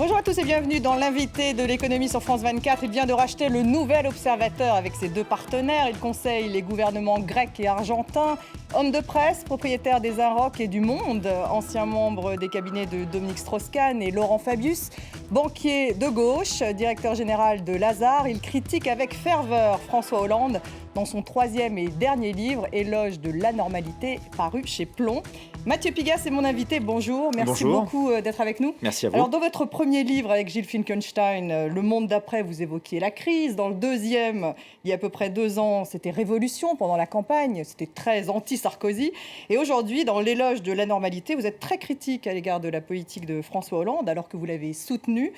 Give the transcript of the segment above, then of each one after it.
Bonjour à tous et bienvenue dans l'invité de l'économie sur France 24. Il vient de racheter le Nouvel Observateur avec ses deux partenaires. Il conseille les gouvernements grecs et argentins. Homme de presse, propriétaire des Inrocks et du Monde, ancien membre des cabinets de Dominique Strauss-Kahn et Laurent Fabius, banquier de gauche, directeur général de Lazare. Il critique avec ferveur François Hollande dans son troisième et dernier livre, Éloge de l'anormalité, paru chez Plomb. Mathieu Pigasse est mon invité, bonjour. Merci beaucoup d'être avec nous. Merci à vous. Alors, dans votre premier livre avec Gilles Finkelstein, Le Monde d'après, vous évoquiez la crise. Dans le deuxième, il y a à peu près 2 ans, c'était Révolution pendant la campagne. C'était très anti-Sarkozy. Et aujourd'hui, dans L'éloge de l'anormalité, vous êtes très critique à l'égard de la politique de François Hollande, alors que vous l'avez soutenu.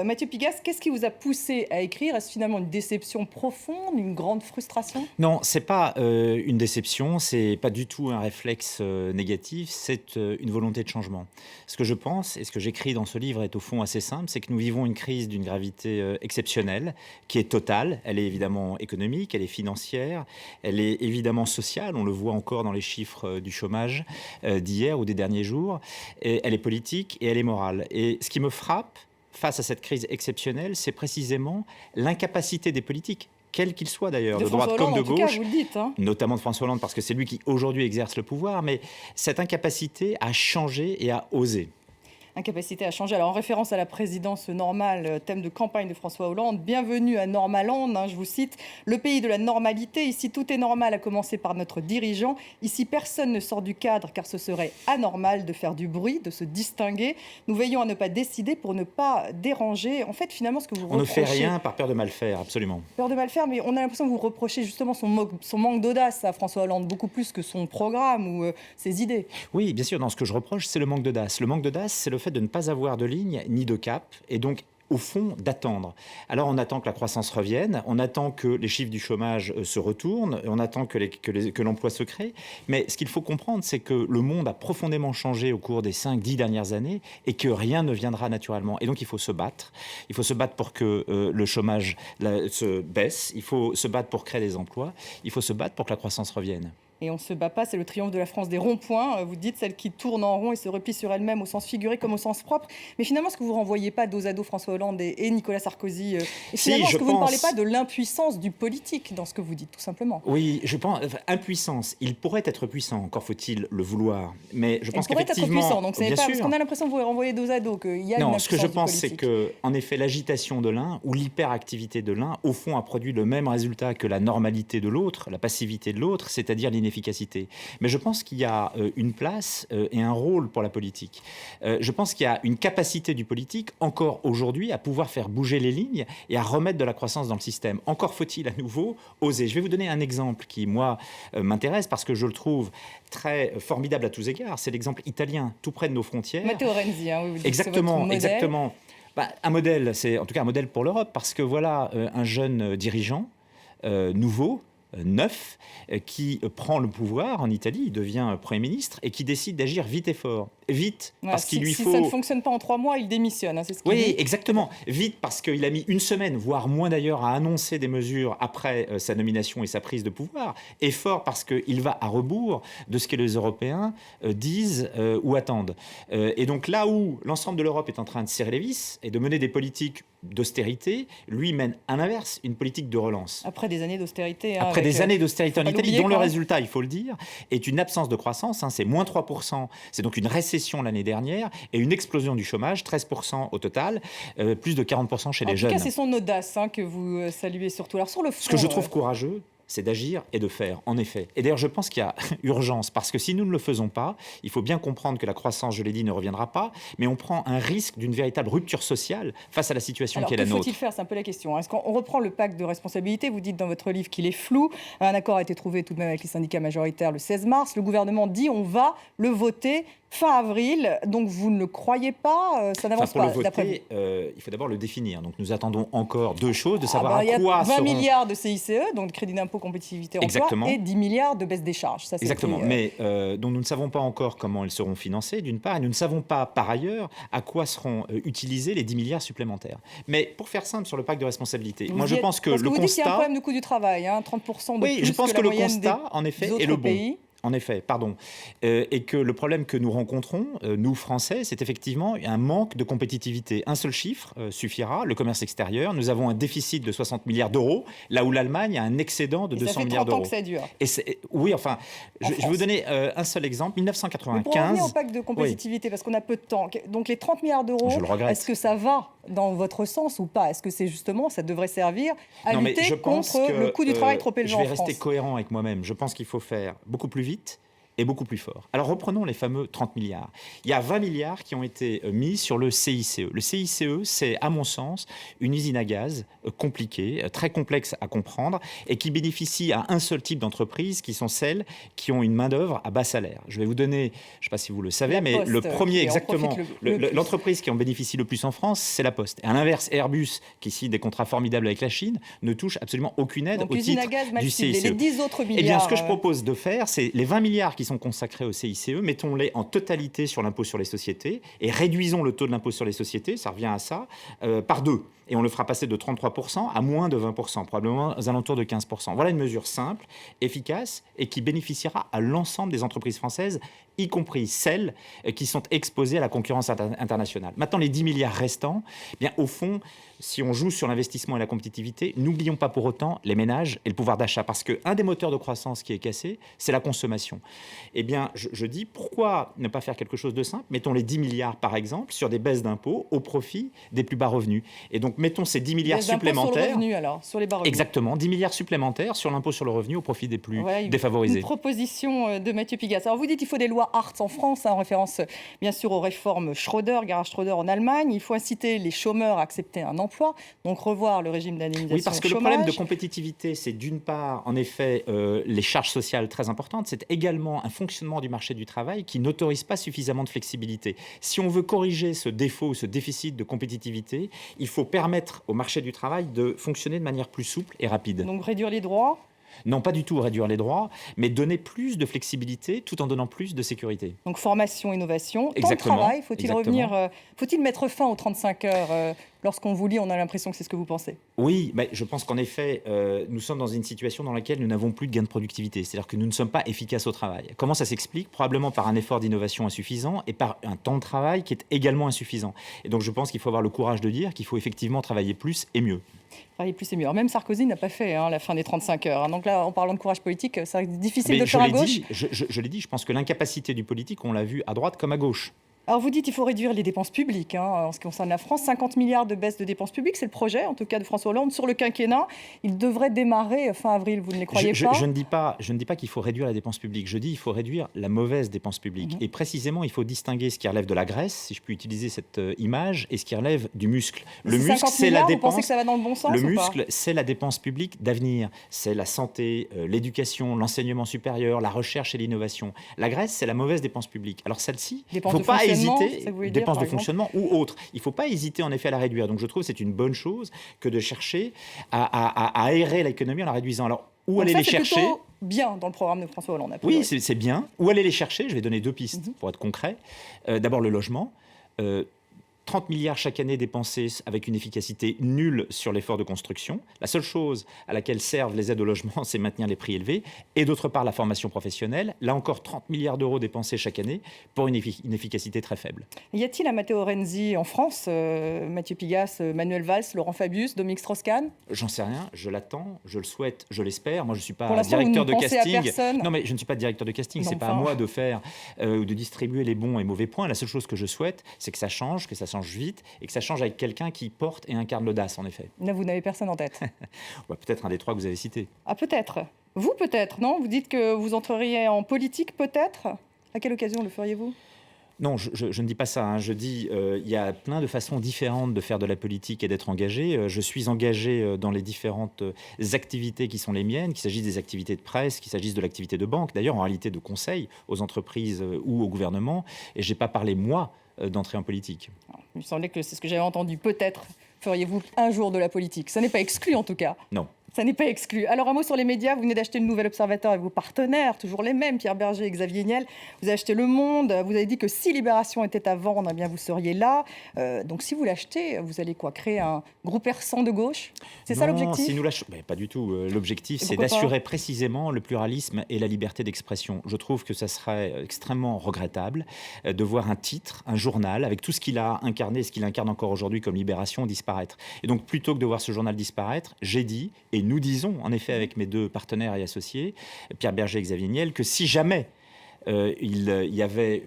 Mathieu Pigasse, qu'est-ce qui vous a poussé à écrire? Est-ce finalement une déception profonde, une grande frustration? Non, c'est pas une déception, c'est pas du tout un réflexe négatif, c'est une volonté de changement. Ce que je pense et ce que j'écris dans ce livre est au fond assez simple, c'est que nous vivons une crise d'une gravité exceptionnelle, qui est totale. Elle est évidemment économique, elle est financière, elle est évidemment sociale, on le voit encore dans les chiffres du chômage d'hier ou des derniers jours, et elle est politique et elle est morale. Et ce qui me frappe face à cette crise exceptionnelle, c'est précisément l'incapacité des politiques, quel qu'il soit d'ailleurs, de droite comme de gauche, notamment de François Hollande, parce que c'est lui qui aujourd'hui exerce le pouvoir, mais cette incapacité à changer et à oser. Incapacité à changer. Alors, en référence à la présidence normale, thème de campagne de François Hollande, bienvenue à Normaland, je vous cite, le pays de la normalité. Ici, tout est normal, à commencer par notre dirigeant. Ici, personne ne sort du cadre, car ce serait anormal de faire du bruit, de se distinguer. Nous veillons à ne pas décider pour ne pas déranger. En fait, finalement, ce que vous reprochez... On ne fait rien par peur de mal faire, absolument. Peur de mal faire, mais on a l'impression que vous reprochez justement son manque d'audace à François Hollande, beaucoup plus que son programme ou ses idées. Oui, bien sûr, dans ce que je reproche, c'est le manque d'audace. Le manque d'audace, c'est le fait de ne pas avoir de ligne ni de cap, et donc au fond, d'attendre. Alors on attend que la croissance revienne, on attend que les chiffres du chômage se retournent, on attend que l'emploi se crée, mais ce qu'il faut comprendre, c'est que le monde a profondément changé au cours des 5-10 dernières années et que rien ne viendra naturellement. Et donc il faut se battre. Il faut se battre pour que le chômage se baisse, il faut se battre pour créer des emplois, il faut se battre pour que la croissance revienne. Et on ne se bat pas, c'est le triomphe de la France des ronds-points. Vous dites celle qui tourne en rond et se replie sur elle-même au sens figuré comme au sens propre. Mais finalement, est-ce que vous ne renvoyez pas dos à dos François Hollande et Nicolas Sarkozy? Et finalement, est-ce que vous ne parlez pas de l'impuissance du politique dans ce que vous dites, tout simplement? Oui, je pense. Impuissance. Il pourrait être puissant, encore faut-il le vouloir. Mais je pense qu'effectivement... Il pourrait être puissant, donc c'est pas... sûr. Parce qu'on a l'impression que vous renvoyez dos à dos, qu'il y a une impuissance du politique. Non, ce que je pense, c'est qu'en effet, l'agitation de l'un ou l'hyperactivité de l'un, au fond, a produit le même résultat que la normalité de l'autre, la passivité de l'autre, c'est-à-dire l'inefficacité. Mais je pense qu'il y a une place et un rôle pour la politique. Je pense qu'il y a une capacité du politique, encore aujourd'hui, à pouvoir faire bouger les lignes et à remettre de la croissance dans le système. Encore faut-il à nouveau oser. Je vais vous donner un exemple qui, moi, m'intéresse parce que je le trouve très formidable à tous égards. C'est l'exemple italien, tout près de nos frontières. Matteo Renzi, vous dites exactement, que c'est votre modèle. Exactement. Un modèle, c'est en tout cas un modèle pour l'Europe, parce que voilà un jeune dirigeant nouveau, neuf, qui prend le pouvoir en Italie, il devient Premier ministre et qui décide d'agir vite et fort. Vite, parce qu'il lui faut... Si ça ne fonctionne pas en 3 mois, il démissionne, c'est ce qu'il dit. Oui, exactement. Vite, parce qu'il a mis 1 semaine, voire moins d'ailleurs, à annoncer des mesures après sa nomination et sa prise de pouvoir. Et fort, parce qu'il va à rebours de ce que les Européens disent ou attendent. Et donc là où l'ensemble de l'Europe est en train de serrer les vis et de mener des politiques d'austérité, lui mène à l'inverse, une politique de relance. Après des années d'austérité. Après des années d'austérité en Italie, dont le résultat, il faut le dire, est une absence de croissance. C'est moins 3%. C'est donc une récession l'année dernière et une explosion du chômage, 13% au total, plus de 40% chez les jeunes. En tout cas, c'est son audace que vous saluez surtout. Alors, sur le fond, ce que je trouve courageux, c'est d'agir et de faire, en effet. Et d'ailleurs, je pense qu'il y a urgence, parce que si nous ne le faisons pas, il faut bien comprendre que la croissance, je l'ai dit, ne reviendra pas, mais on prend un risque d'une véritable rupture sociale face à la situation qui est la nôtre. Que faut-il faire? C'est un peu la question. Est-ce qu'on reprend le pacte de responsabilité? Vous dites dans votre livre qu'il est flou. Un accord a été trouvé tout de même avec les syndicats majoritaires le 16 mars. Le gouvernement dit on va le voter fin avril. Donc vous ne le croyez pas? Ça n'avance pas, d'après vous? Il faut d'abord le définir. Donc nous attendons encore 2 choses, de savoir à quoi seront... Il y a 20 milliards de CICE, donc de crédit d'impôt compétitivité emploi, et 10 milliards de baisse des charges. Ça, exactement, mais dont nous ne savons pas encore comment elles seront financées, d'une part, et nous ne savons pas, par ailleurs, à quoi seront utilisés les 10 milliards supplémentaires. Mais pour faire simple sur le pacte de responsabilité, moi je pense que le constat... Vous dites qu'il y a un problème de coût du travail, 30% de plus je pense que la le moyenne constat, en effet, est le bon. Pays. En effet, pardon. Et que le problème que nous rencontrons, nous Français, c'est effectivement un manque de compétitivité. Un seul chiffre suffira, le commerce extérieur. Nous avons un déficit de 60 milliards d'euros, là où l'Allemagne a un excédent de 200 milliards d'euros. Ça fait 30 ans que ça dure. Oui, enfin, je vais vous donner un seul exemple. 1995... Mais pour revenir au pacte de compétitivité, parce qu'on a peu de temps, donc les 30 milliards d'euros, est-ce que ça va dans votre sens ou pas? Est-ce que c'est justement, ça devrait servir à lutter contre le coût du travail trop élevé en France? Je vais rester cohérent avec moi-même. Je pense qu'il faut faire beaucoup plus vite et beaucoup plus fort. Alors reprenons les fameux 30 milliards. Il y a 20 milliards qui ont été mis sur le CICE. Le CICE, c'est à mon sens une usine à gaz compliquée, très complexe à comprendre et qui bénéficie à un seul type d'entreprise qui sont celles qui ont une main-d'œuvre à bas salaire. Je vais vous donner, je ne sais pas si vous le savez, mais le premier exactement, l'entreprise qui en bénéficie le plus en France, c'est la Poste. Et à l'inverse, Airbus, qui signe des contrats formidables avec la Chine, ne touche absolument aucune aide au titre du CICE. Les 10 autres milliards. Eh bien, ce que je propose de faire, c'est les 20 milliards qui sont consacrés au CICE, mettons-les en totalité sur l'impôt sur les sociétés et réduisons le taux de l'impôt sur les sociétés, ça revient à ça, par 2. Et on le fera passer de 33% à moins de 20%, probablement aux alentours de 15%. Voilà une mesure simple, efficace et qui bénéficiera à l'ensemble des entreprises françaises, y compris celles qui sont exposées à la concurrence internationale. Maintenant, les 10 milliards restants, eh bien, au fond, si on joue sur l'investissement et la compétitivité, n'oublions pas pour autant les ménages et le pouvoir d'achat. Parce qu'un des moteurs de croissance qui est cassé, c'est la consommation. Eh bien, je dis, pourquoi ne pas faire quelque chose de simple? Mettons les 10 milliards, par exemple, sur des baisses d'impôts au profit des plus bas revenus. Et donc, mettons ces 10 milliards supplémentaires... Sur le revenu, alors, sur les bas revenus. Exactement, 10 milliards supplémentaires sur l'impôt sur le revenu au profit des plus défavorisés. Une proposition de Mathieu Pigasse. Alors, vous dites qu'il faut des lois Hartz en France, en référence, bien sûr, aux réformes Schröder, Gerhard Schröder en Allemagne. Il faut inciter les chômeurs à accepter un emploi, donc revoir le régime d'indemnisation. Oui, parce que le problème de compétitivité, c'est d'une part, en effet, les charges sociales très importantes. C'est également un fonctionnement du marché du travail qui n'autorise pas suffisamment de flexibilité. Si on veut corriger ce défaut, ce déficit de compétitivité, il faut permettre au marché du travail de fonctionner de manière plus souple et rapide. Donc réduire les droits ? Non, pas du tout réduire les droits, mais donner plus de flexibilité tout en donnant plus de sécurité. Donc formation, innovation, exactement, temps de travail, faut-il mettre fin aux 35 heures lorsqu'on vous lit, on a l'impression que c'est ce que vous pensez. Oui, mais je pense qu'en effet, nous sommes dans une situation dans laquelle nous n'avons plus de gain de productivité. C'est-à-dire que nous ne sommes pas efficaces au travail. Comment ça s'explique? Probablement par un effort d'innovation insuffisant et par un temps de travail qui est également insuffisant. Et donc je pense qu'il faut avoir le courage de dire qu'il faut effectivement travailler plus et mieux. Travailler plus et mieux. Alors même Sarkozy n'a pas fait la fin des 35 heures. Donc là, en parlant de courage politique, c'est difficile de le faire à gauche. Je l'ai dit, je pense que l'incapacité du politique, on l'a vu à droite comme à gauche. Alors vous dites qu'il faut réduire les dépenses publiques en ce qui concerne la France. 50 milliards de baisse de dépenses publiques, c'est le projet, en tout cas de François Hollande, sur le quinquennat. Il devrait démarrer fin avril, vous ne les croyez pas? Je ne dis pas qu'il faut réduire la dépense publique. Je dis qu'il faut réduire la mauvaise dépense publique. Et précisément, il faut distinguer ce qui relève de la graisse, si je puis utiliser cette image, et ce qui relève du muscle. Le muscle, c'est la dépense. Vous pensez que ça va dans le bon sens? Le muscle, c'est la dépense publique d'avenir. C'est la santé, l'éducation, l'enseignement supérieur, la recherche et l'innovation. La graisse, c'est la mauvaise dépense publique. Alors celle-ci, il ne faut pas hésiter. Dépenses de fonctionnement ou autres. Il ne faut pas hésiter en effet à la réduire. Donc je trouve que c'est une bonne chose que de chercher à aérer l'économie en la réduisant. Alors où aller les chercher? C'est bien dans le programme de François Hollande. Oui, c'est bien. Où aller les chercher? Je vais donner 2 pistes pour être concret. D'abord le logement. 30 milliards chaque année dépensés avec une efficacité nulle sur l'effort de construction. La seule chose à laquelle servent les aides au logement, c'est maintenir les prix élevés. Et d'autre part, la formation professionnelle. Là encore, 30 milliards d'euros dépensés chaque année pour une efficacité très faible. Y a-t-il un Matteo Renzi en France? Mathieu Pigasse, Manuel Valls, Laurent Fabius, Dominique Strauss-Kahn? J'en sais rien, je l'attends, je le souhaite, je l'espère. Moi, je ne suis pas directeur de casting. Non, mais je ne suis pas directeur de casting. Ce n'est pas à moi de faire ou de distribuer les bons et mauvais points. La seule chose que je souhaite, c'est que ça change vite et que ça change avec quelqu'un qui porte et incarne l'audace, en effet. Là, vous n'avez personne en tête. Peut-être un des 3 que vous avez cités. Ah, peut-être. Vous, peut-être, non? Vous dites que vous entreriez en politique, peut-être? À quelle occasion le feriez-vous? Non, je ne dis pas ça. Je dis il y a plein de façons différentes de faire de la politique et d'être engagé. Je suis engagé dans les différentes activités qui sont les miennes, qu'il s'agisse des activités de presse, qu'il s'agisse de l'activité de banque, d'ailleurs en réalité de conseil aux entreprises ou au gouvernement. Et je n'ai pas parlé, moi, d'entrer en politique. Il me semblait que c'est ce que j'avais entendu. Peut-être feriez-vous un jour de la politique. Ça n'est pas exclu, en tout cas. Non, Ça n'est pas exclu. Alors, un mot sur les médias. Vous venez d'acheter le Nouvel Observateur avec vos partenaires, toujours les mêmes, Pierre Berger et Xavier Niel. Vous avez acheté Le Monde. Vous avez dit que si Libération était à vendre, eh bien, vous seriez là. Donc, si vous l'achetez, vous allez quoi? Créer un groupe persan de gauche? C'est ça l'objectif? Si nous pas du tout. L'objectif, Et c'est pourquoi pas? d'assurer précisément le pluralisme et la liberté d'expression. Je trouve que ça serait extrêmement regrettable de voir un titre, un journal, avec tout ce qu'il a incarné, ce qu'il incarne encore aujourd'hui comme Libération, disparaître. Et donc, plutôt que de voir ce journal disparaître, j'ai dit, et nous disons, en effet, avec mes deux partenaires et associés, Pierre Berger et Xavier Niel, que si jamais il y avait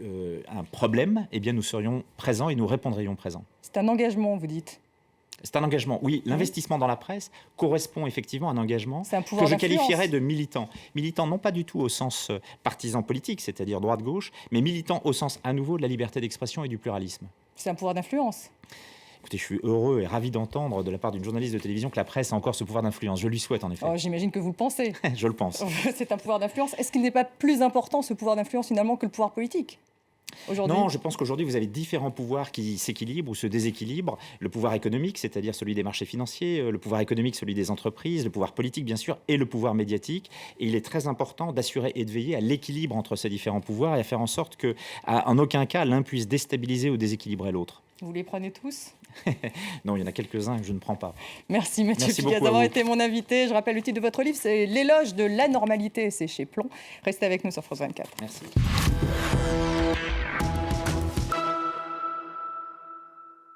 un problème, eh bien, nous serions présents et nous répondrions présents. C'est un engagement, vous dites? C'est un engagement, oui. L'investissement dans la presse correspond effectivement à un engagement C'est un pouvoir que je d'influence. qualifierais de militant. Militant non pas du tout au sens partisan politique, c'est-à-dire droite-gauche, mais militant au sens à nouveau de la liberté d'expression et du pluralisme. C'est un pouvoir d'influence. Écoutez, je suis heureux et ravi d'entendre de la part d'une journaliste de télévision que la presse a encore ce pouvoir d'influence. Je lui souhaite en effet. Oh, j'imagine que vous le pensez. Je le pense. C'est un pouvoir d'influence. Est-ce qu'il n'est pas plus important, ce pouvoir d'influence, finalement, que le pouvoir politique aujourd'hui? Non, je pense qu'aujourd'hui, vous avez différents pouvoirs qui s'équilibrent ou se déséquilibrent. Le pouvoir économique, c'est-à-dire celui des marchés financiers, le pouvoir économique, celui des entreprises, le pouvoir politique, bien sûr, et le pouvoir médiatique. Et il est très important d'assurer et de veiller à l'équilibre entre ces différents pouvoirs et à faire en sorte qu'en aucun cas, l'un puisse déstabiliser ou déséquilibrer l'autre. Vous les prenez tous? Non, il y en a quelques-uns que je ne prends pas. Merci Mathieu Merci Pigalle beaucoup à d'avoir vous. été mon invité. Je rappelle le titre de votre livre, c'est L'éloge de l'anormalité. C'est chez Plomb. Restez avec nous sur France 24. Merci.